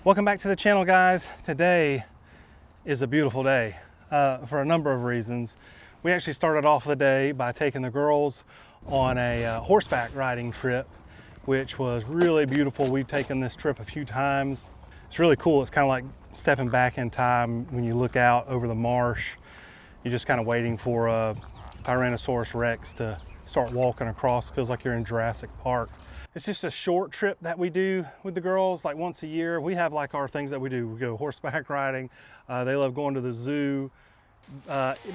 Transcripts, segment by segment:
Welcome back to the channel, guys. Today is a beautiful day for a number of reasons. We actually started off the day by taking the girls on a horseback riding trip, which was really beautiful. We've taken this trip a few times. It's really cool. It's kind of like stepping back in time when you look out over the marsh. You're just kind of waiting for a Tyrannosaurus Rex to start walking across. It feels like you're in Jurassic Park. It's just a short trip that we do with the girls, like once a year. We have like our things that we do. We go horseback riding. They love going to the zoo.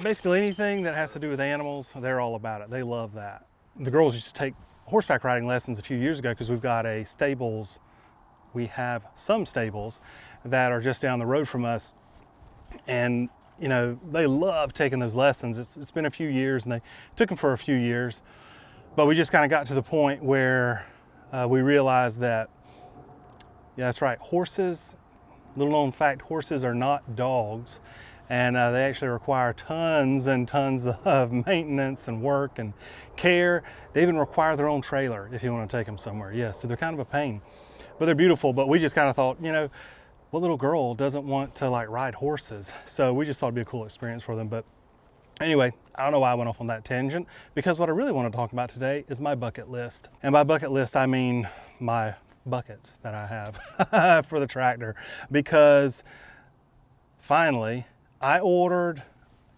Basically anything that has to do with animals, they're all about it. They love that. The girls used to take horseback riding lessons a few years ago because we've got a stables. We have some stables that are just down the road from us. And you know, they love taking those lessons. It's been a few years and they took them for a few years, but we just kind of got to the point where we realized that, yeah, that's right, horses, little known fact, horses are not dogs, and they actually require tons and tons of maintenance and work and care. They even require their own trailer if you want to take them somewhere. Yeah, so they're kind of a pain, but they're beautiful. But we just kind of thought, you know, what little girl doesn't want to like ride horses? So we just thought it'd be a cool experience for them. But anyway, I don't know why I went off on that tangent, because what I really want to talk about today is my bucket list. And by bucket list, I mean my buckets that I have for the tractor, because finally I ordered,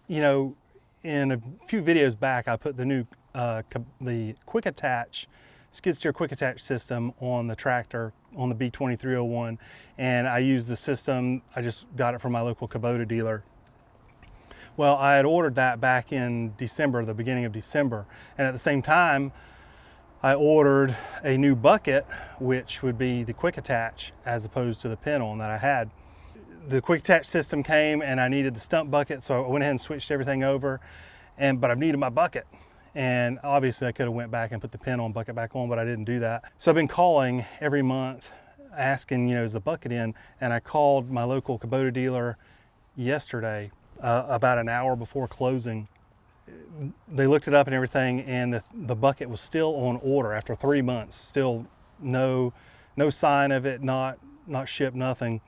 you know, in a few videos back, I put the new, the quick attach, skid steer quick attach system on the tractor, on the B2301. And I used the system, I just got it from my local Kubota dealer. Well, I had ordered that back in December, the beginning of December. And at the same time, I ordered a new bucket, which would be the quick attach as opposed to the pin-on that I had. The quick attach system came and I needed the stump bucket, so I went ahead and switched everything over. But I needed my bucket. And obviously I could have went back and put the pin-on bucket back on, but I didn't do that. So I've been calling every month asking, you know, is the bucket in? And I called my local Kubota dealer yesterday, about an hour before closing. They looked it up and everything, and the bucket was still on order after 3 months. Still no sign of it, not shipped, nothing.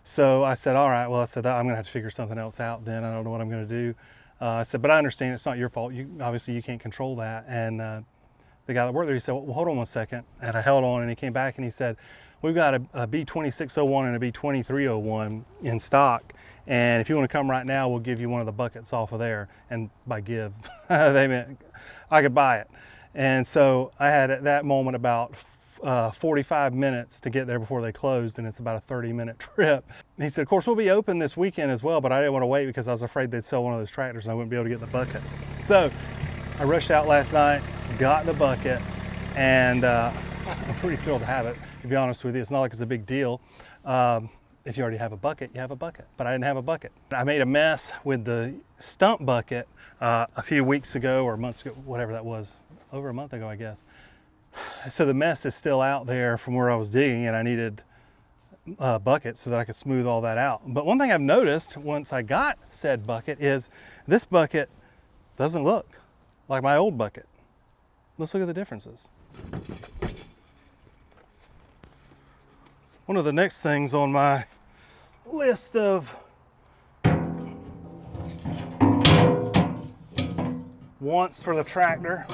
So I said, all right, well, I said, I'm gonna have to figure something else out then. I don't know what I'm gonna do. I said, but I understand it's not your fault. Obviously you can't control that. And the guy that worked there, he said, well, hold on one second. And I held on, and he came back and he said, we've got a B2601 and a B2301 in stock. And if you want to come right now, we'll give you one of the buckets off of there. And by give, they meant I could buy it. And so I had at that moment about 45 minutes to get there before they closed, and it's about a 30-minute trip. And he said, of course, we'll be open this weekend as well, but I didn't want to wait because I was afraid they'd sell one of those tractors and I wouldn't be able to get the bucket. So I rushed out last night, got the bucket, and I'm pretty thrilled to have it, to be honest with you. It's not like it's a big deal. If you already have a bucket, you have a bucket, but I didn't have a bucket. I made a mess with the stump bucket a few weeks ago, or months ago, whatever that was, over a month ago, I guess. So the mess is still out there from where I was digging, and I needed a bucket so that I could smooth all that out. But one thing I've noticed once I got said bucket is this bucket doesn't look like my old bucket. Let's look at the differences. One of the next things on my list of wants for the tractor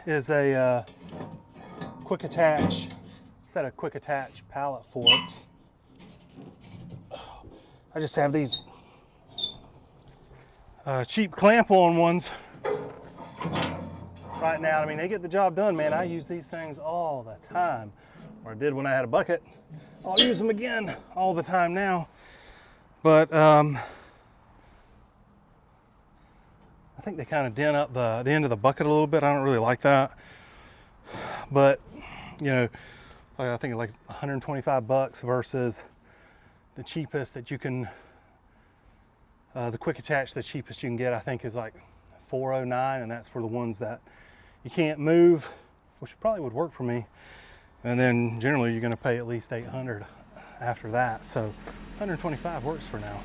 is a quick attach, set of quick attach pallet forks. I just have these cheap clamp-on ones right now. I mean, they get the job done, man. I use these things all the time, or I did when I had a bucket. I'll use them again all the time now. But I think they kind of dent up the end of the bucket a little bit. I don't really like that. But, you know, I think like 125 bucks versus the cheapest that you can, the quick attach, the cheapest you can get, I think is like $409, and that's for the ones that you can't move, which probably would work for me. And then generally you're gonna pay at least $800 after that. So 125 works for now.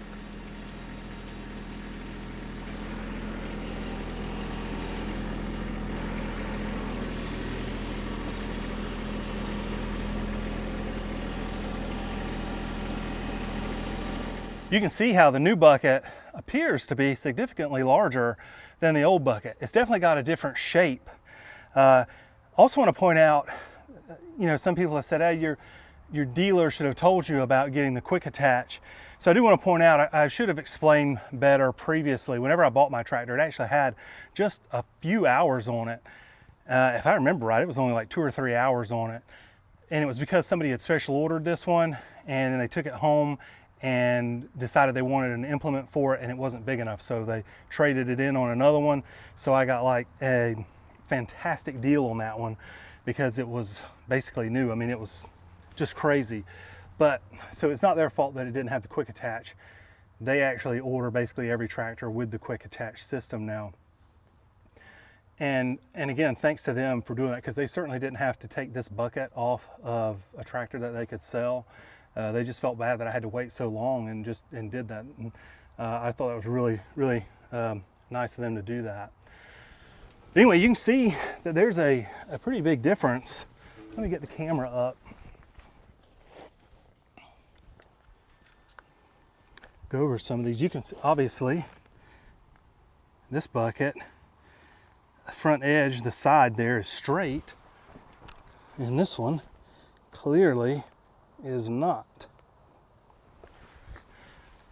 You can see how the new bucket appears to be significantly larger than the old bucket. It's definitely got a different shape. Also want to point out, you know, some people have said, hey, your dealer should have told you about getting the quick attach. So I do want to point out, I should have explained better previously. Whenever I bought my tractor, it actually had just a few hours on it. If I remember right, it was only like 2 or 3 hours on it. And it was because somebody had special ordered this one, and then they took it home and decided they wanted an implement for it, and it wasn't big enough. So they traded it in on another one. So I got like a fantastic deal on that one because it was basically new. I mean, it was just crazy. But so it's not their fault that it didn't have the quick attach. They actually order basically every tractor with the quick attach system now. And again, thanks to them for doing that, because they certainly didn't have to take this bucket off of a tractor that they could sell. They just felt bad that I had to wait so long and did that. And, I thought that was really, really nice of them to do that. But anyway, you can see that there's a pretty big difference. Let me get the camera up. Go over some of these. You can see, obviously, this bucket, the front edge, the side there is straight, and this one clearly is not.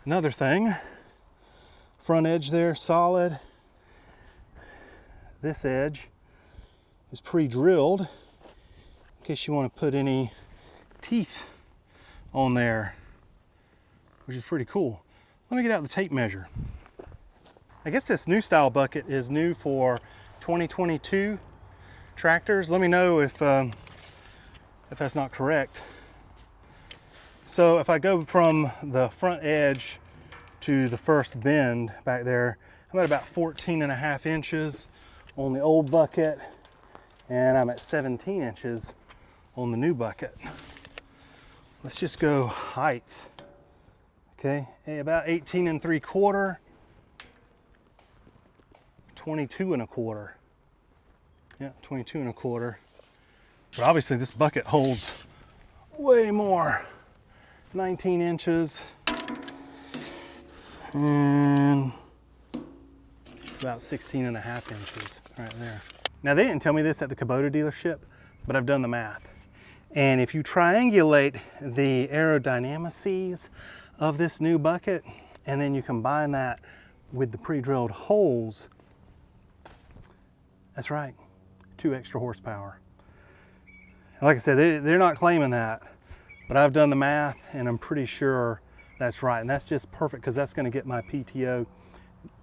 Another thing, front edge there solid. This edge is pre-drilled in case you want to put any teeth on there, which is pretty cool. Let me get out the tape measure. I guess this new style bucket is new for 2022 tractors. Let me know if that's not correct. So if I go from the front edge to the first bend back there, I'm at about 14.5 inches on the old bucket, and I'm at 17 inches on the new bucket. Let's just go height. Okay, about 18.75, 22.25. Yeah, 22.25. But obviously this bucket holds way more. 19 inches and about 16.5 inches right there. Now, they didn't tell me this at the Kubota dealership, but I've done the math. And if you triangulate the aerodynamics of this new bucket, and then you combine that with the pre-drilled holes, that's right, 2 extra horsepower. Like I said, they're not claiming that, but I've done the math and I'm pretty sure that's right. And that's just perfect, because that's gonna get my PTO,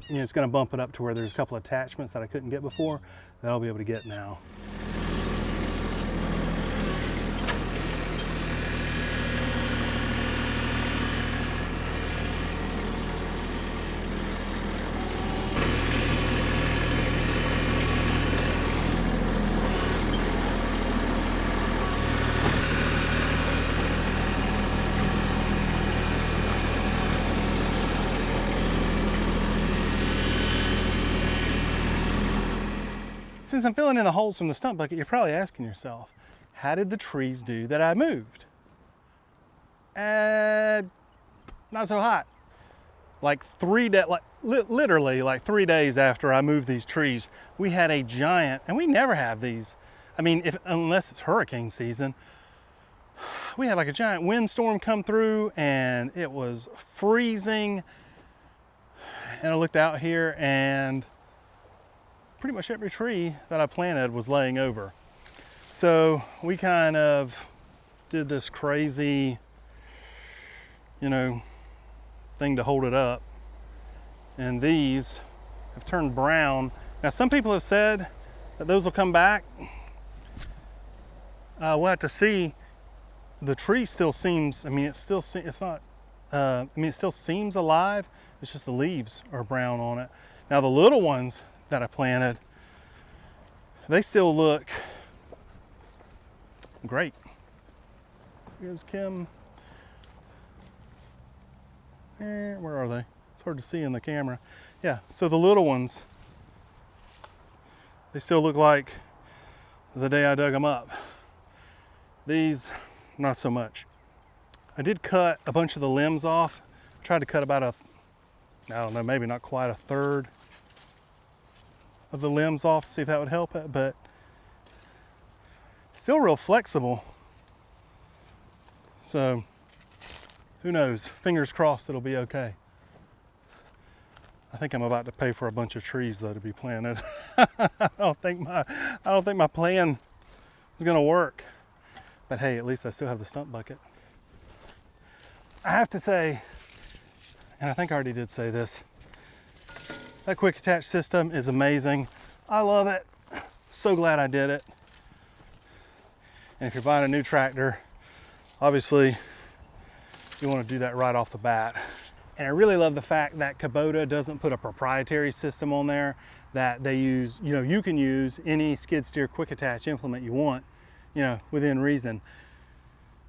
you know, it's gonna bump it up to where there's a couple attachments that I couldn't get before that I'll be able to get now. Since I'm filling in the holes from the stump bucket, you're probably asking yourself, how did the trees do that I moved? Not so hot. Like literally like 3 days after I moved these trees, we had a giant, and we never have these. I mean, unless it's hurricane season, we had like a giant windstorm come through and it was freezing. And I looked out here and pretty much every tree that I planted was laying over. So we kind of did this crazy, you know, thing to hold it up. And these have turned brown. Now, some people have said that those will come back. We'll have to see. The tree still seems, I mean, it still seems alive. It's just the leaves are brown on it. Now, the little ones that I planted, they still look great. Here's Kim. Where are they? It's hard to see in the camera. Yeah, so the little ones, they still look like the day I dug them up. These, not so much. I did cut a bunch of the limbs off. Tried to cut about I don't know, maybe not quite a third of the limbs off to see if that would help it, but still real flexible. So who knows? Fingers crossed it'll be okay. I think I'm about to pay for a bunch of trees though to be planted. I don't think my plan is gonna work. But hey, at least I still have the stump bucket. I have to say, and I think I already did say this, that quick attach system is amazing. I love it. So glad I did it. And if you're buying a new tractor, obviously you want to do that right off the bat. And I really love the fact that Kubota doesn't put a proprietary system on there, that they use, you can use any skid steer quick attach implement you want, within reason.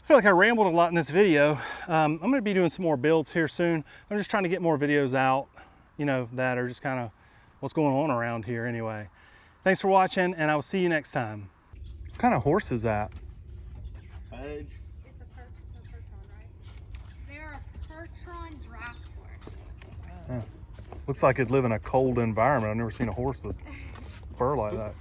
I feel like I rambled a lot in this video. I'm going to be doing some more builds here soon. I'm just trying to get more videos out, that are just kind of what's going on around here anyway. Thanks for watching, and I will see you next time. What kind of horse is that? Page. It's a Percheron, right? They're a Percheron draft horse. Looks like it'd live in a cold environment. I've never seen a horse with fur like that.